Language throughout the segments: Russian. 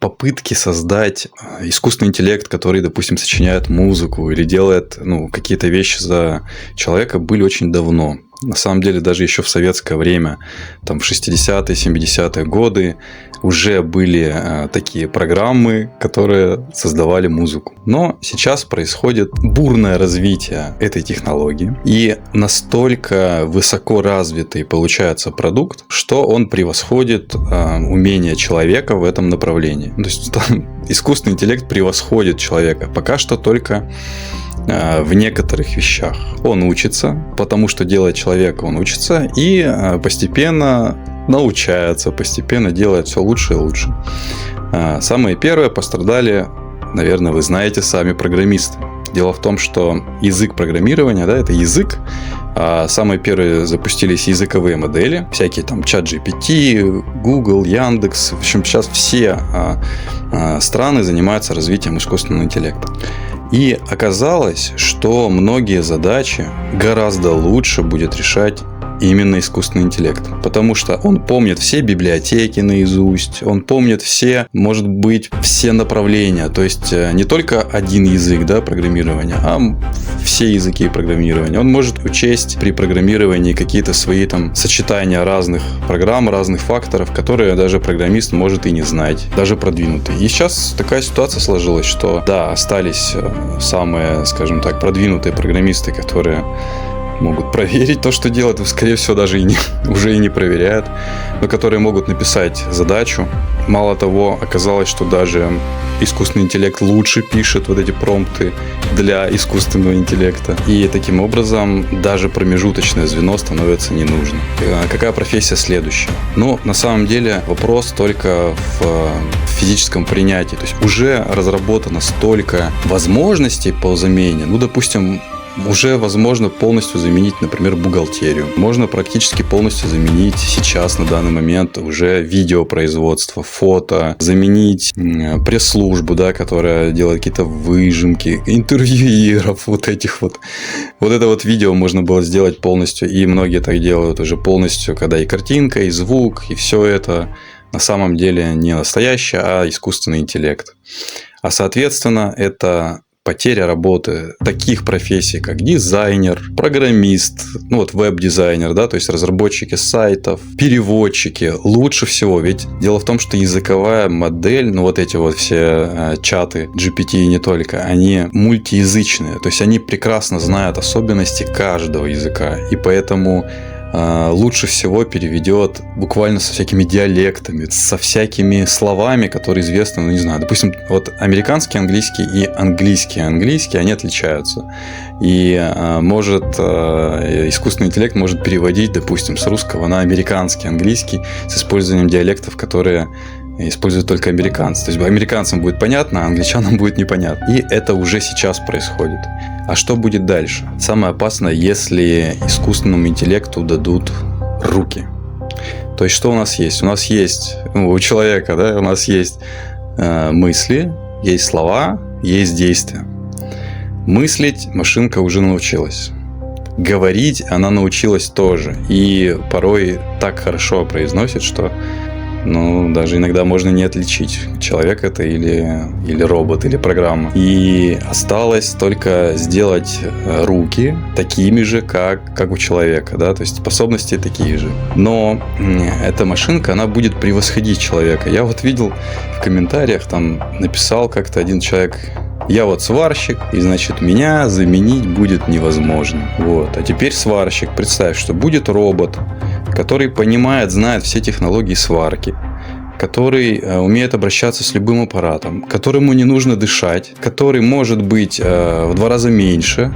попытки создать искусственный интеллект, который, допустим, сочиняет музыку или делает какие-то вещи за человека, были очень давно. На самом деле, даже еще в советское время, там в 60-е, 70-е годы уже были такие программы, которые создавали музыку. Но сейчас происходит бурное развитие этой технологии. И настолько высоко развитый получается продукт, что он превосходит умение человека в этом направлении. То есть искусственный интеллект превосходит человека. Пока что только в некоторых вещах. Он учится, потому что делает человек, он учится и постепенно научается, постепенно делает все лучше и лучше. Самые первые пострадали, наверное, вы знаете, сами программисты. Дело в том, что язык программирования, это язык. Самые первые запустились языковые модели, всякие там ChatGPT, Google, Яндекс. В общем, сейчас все страны занимаются развитием искусственного интеллекта. И оказалось, что многие задачи гораздо лучше будет решать именно искусственный интеллект. Потому что он помнит все библиотеки наизусть, он помнит все, может быть, все направления. То есть не только один язык программирования, а все языки программирования. Он может учесть при программировании какие-то свои там сочетания разных программ, разных факторов, которые даже программист может и не знать, даже продвинутый. И сейчас такая ситуация сложилась, что остались самые, скажем так, продвинутые программисты, которые могут проверить то, что делают, скорее всего, даже уже и не проверяют, но которые могут написать задачу. Мало того, оказалось, что даже искусственный интеллект лучше пишет вот эти промпты для искусственного интеллекта. И таким образом даже промежуточное звено становится не нужно. Какая профессия следующая? На самом деле вопрос только в физическом принятии. То есть уже разработано столько возможностей по замене. Допустим, уже возможно полностью заменить, например, бухгалтерию. Можно практически полностью заменить сейчас, на данный момент, уже видеопроизводство, фото, заменить пресс-службу, которая делает какие-то выжимки, интервьюеров, вот это видео можно было сделать полностью, и многие так делают уже полностью, когда и картинка, и звук, и все это на самом деле не настоящее, а искусственный интеллект. А соответственно, это потеря работы таких профессий, как дизайнер, программист, веб-дизайнер, то есть разработчики сайтов, переводчики. Лучше всего, ведь дело в том, что языковая модель, эти все чаты GPT и не только, они мультиязычные, то есть они прекрасно знают особенности каждого языка, и поэтому лучше всего переведет буквально со всякими диалектами, со всякими словами, которые известны, допустим, американский английский и английский английский, они отличаются. И искусственный интеллект может переводить, допустим, с русского на американский английский с использованием диалектов, которые используют только американцы. То есть американцам будет понятно, а англичанам будет непонятно. И это уже сейчас происходит. А что будет дальше? Самое опасное, если искусственному интеллекту дадут руки. То есть что у нас есть? У нас есть у человека, у нас есть мысли, есть слова, есть действия. Мыслить машинка уже научилась. Говорить она научилась тоже. И порой так хорошо произносит, что даже иногда можно не отличить, человек это или робот, или программа. И осталось только сделать руки такими же, как у человека, то есть способности такие же. Но эта машинка, она будет превосходить человека. Я видел в комментариях, там написал как-то один человек: я сварщик, и меня заменить будет невозможно. А теперь сварщик, представь, что будет робот, который понимает, знает все технологии сварки, который умеет обращаться с любым аппаратом, которому не нужно дышать, который может быть в 2 раза меньше,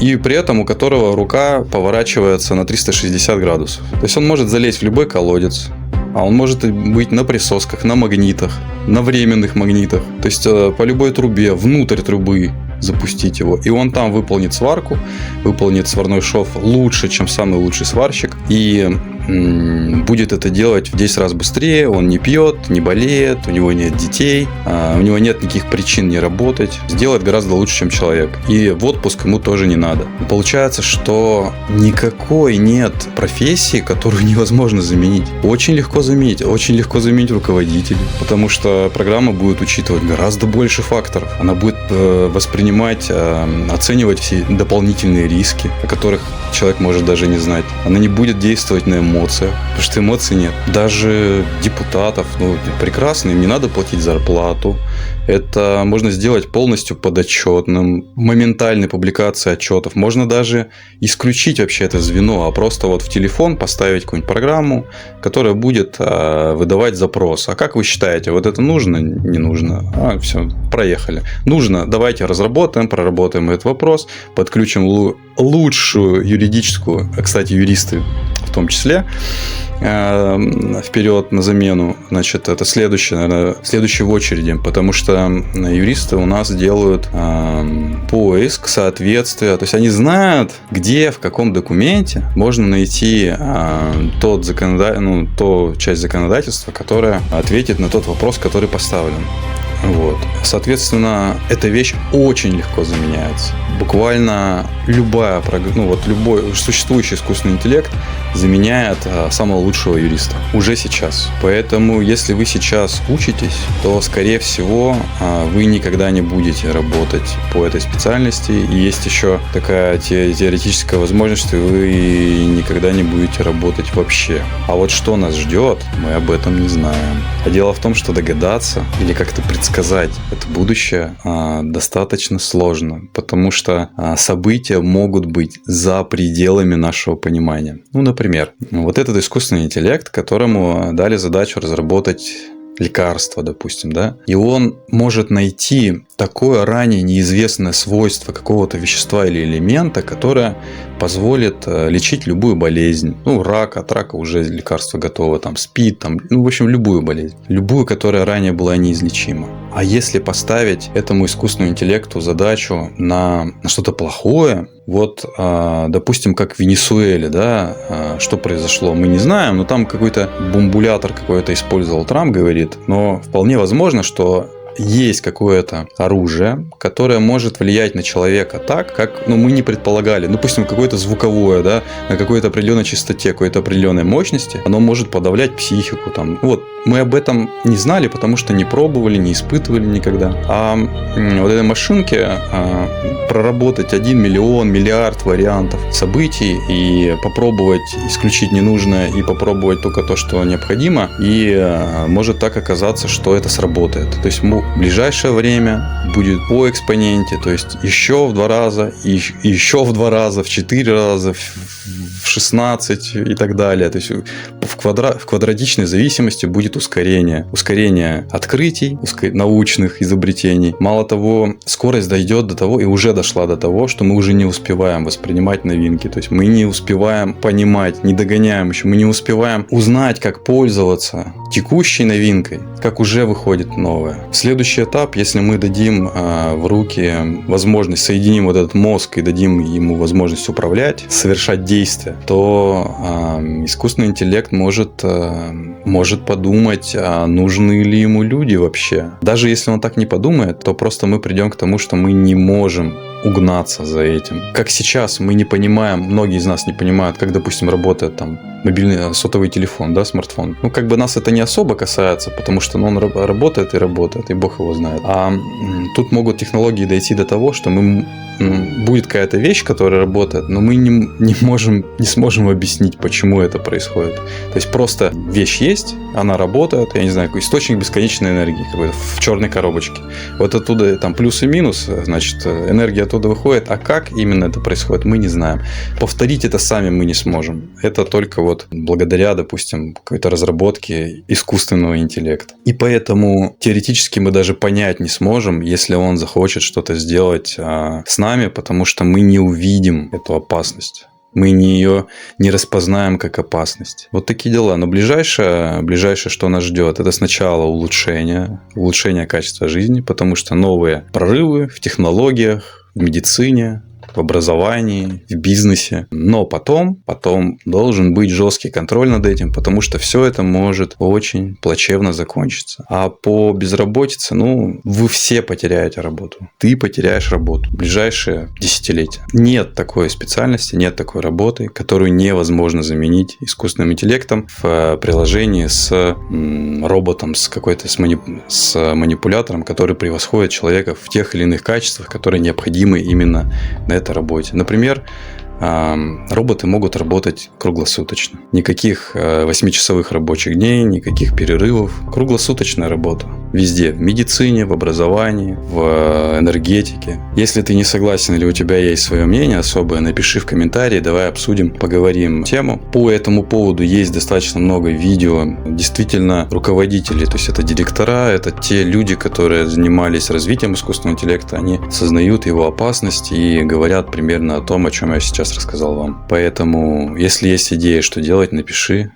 и при этом у которого рука поворачивается на 360 градусов. То есть он может залезть в любой колодец, а он может быть на присосках, на магнитах, на временных магнитах, то есть по любой трубе, внутрь трубы запустить его. И он там выполнит сварку, выполнит сварной шов лучше, чем самый лучший сварщик. И будет это делать в 10 раз быстрее, он не пьет, не болеет, у него нет детей, у него нет никаких причин не работать, сделает гораздо лучше, чем человек. И в отпуск ему тоже не надо. Получается, что никакой нет профессии, которую невозможно заменить. Очень легко заменить руководителей, потому что программа будет учитывать гораздо больше факторов. Она будет воспринимать, оценивать все дополнительные риски, о которых человек может даже не знать. Она не будет действовать на эмоциях, потому что эмоций нет. Даже депутатов, прекрасно, им не надо платить зарплату. Это можно сделать полностью подотчетным, моментальной публикацией отчетов. Можно даже исключить вообще это звено, а просто вот в телефон поставить какую-нибудь программу, которая будет выдавать запрос. А как вы считаете, вот это нужно, не нужно? Все, проехали. Нужно, давайте разработаем, проработаем этот вопрос, подключим лучшую юридическую, кстати, юристы в том числе, вперед на замену. Значит, это следующий в очереди, потому что юристы у нас делают поиск соответствия. То есть они знают, где, в каком документе можно найти ту часть законодательства, которая ответит на тот вопрос, который поставлен. Вот. Соответственно, эта вещь очень легко заменяется. Буквально любой существующий искусственный интеллект заменяет самого лучшего юриста уже сейчас. Поэтому, если вы сейчас учитесь, то, скорее всего, вы никогда не будете работать по этой специальности. И есть еще такая теоретическая возможность, что вы никогда не будете работать вообще. А вот что нас ждет, мы об этом не знаем. А дело в том, что догадаться или как-то предсказать это будущее достаточно сложно, потому что события могут быть за пределами нашего понимания. Например, вот этот искусственный интеллект, которому дали задачу разработать лекарство, допустим, да, и он может найти такое ранее неизвестное свойство какого-то вещества или элемента, которое позволит лечить любую болезнь. Рак, от рака уже лекарство готово, СПИД, в общем, любую болезнь. Любую, которая ранее была неизлечима. А если поставить этому искусственному интеллекту задачу на что-то плохое, допустим, как в Венесуэле, да, что произошло, мы не знаем, но там какой-то бомбулятор какой-то использовал Трамп, говорит, но вполне возможно, что есть какое-то оружие, которое может влиять на человека так, как мы не предполагали. Допустим, какое-то звуковое, да, на какой-то определенной частоте, какой-то определенной мощности, оно может подавлять психику. Мы об этом не знали, потому что не пробовали, не испытывали никогда. А вот этой машинке проработать 1 миллион, миллиард вариантов событий и попробовать исключить ненужное и попробовать только то, что необходимо, и может так оказаться, что это сработает. То есть в ближайшее время будет по экспоненте, то есть еще в 2 раза, и еще в 2 раза, в 4 раза, в 16 и так далее. То есть в квадратичной зависимости будет ускорение. Ускорение открытий, научных изобретений. Мало того, скорость дойдет до того, и уже дошла до того, что мы уже не успеваем воспринимать новинки. То есть мы не успеваем понимать, не догоняем еще, мы не успеваем узнать, как пользоваться текущей новинкой, как уже выходит новое. Следующий этап, если мы дадим в руки возможность, соединим вот этот мозг и дадим ему возможность управлять, совершать действия, то искусственный интеллект может подумать, нужны ли ему люди вообще. Даже если он так не подумает, то просто мы придем к тому, что мы не можем угнаться за этим. Как сейчас мы не понимаем, многие из нас не понимают, как, допустим, работает мобильный сотовый телефон, да, смартфон. Нас это не особо касается, потому что он работает, и бог его знает. А тут могут технологии дойти до того, что будет какая-то вещь, которая работает, но мы не сможем объяснить, почему это происходит. То есть просто вещь есть, она работает, я не знаю, какой источник бесконечной энергии какой-то в черной коробочке. Вот оттуда плюс и минус, значит, энергия оттуда выходит, а как именно это происходит, мы не знаем. Повторить это сами мы не сможем. Это только благодаря, допустим, какой-то разработке искусственного интеллекта. И поэтому теоретически мы даже понять не сможем, если он захочет что-то сделать с нами, потому что мы не увидим эту опасность. Мы ее не распознаем как опасность. Вот такие дела. Но ближайшее, что нас ждет, это сначала улучшение качества жизни, потому что новые прорывы в технологиях, в медицине, в образовании, в бизнесе. Но потом должен быть жесткий контроль над этим, потому что все это может очень плачевно закончиться. А по безработице, вы все потеряете работу. Ты потеряешь работу в ближайшие десятилетия. Нет такой специальности, нет такой работы, которую невозможно заменить искусственным интеллектом в приложении с роботом, с манипулятором, который превосходит человека в тех или иных качествах, которые необходимы именно на этой работе. Например, роботы могут работать круглосуточно. Никаких 8-часовых рабочих дней, никаких перерывов. Круглосуточная работа. Везде. В медицине, в образовании, в энергетике. Если ты не согласен или у тебя есть свое мнение особое, напиши в комментарии, давай обсудим, поговорим тему. По этому поводу есть достаточно много видео. Действительно, руководители, то есть это директора, это те люди, которые занимались развитием искусственного интеллекта, они осознают его опасность и говорят примерно о том, о чем я сейчас рассказал вам. Поэтому, если есть идеи, что делать, напиши.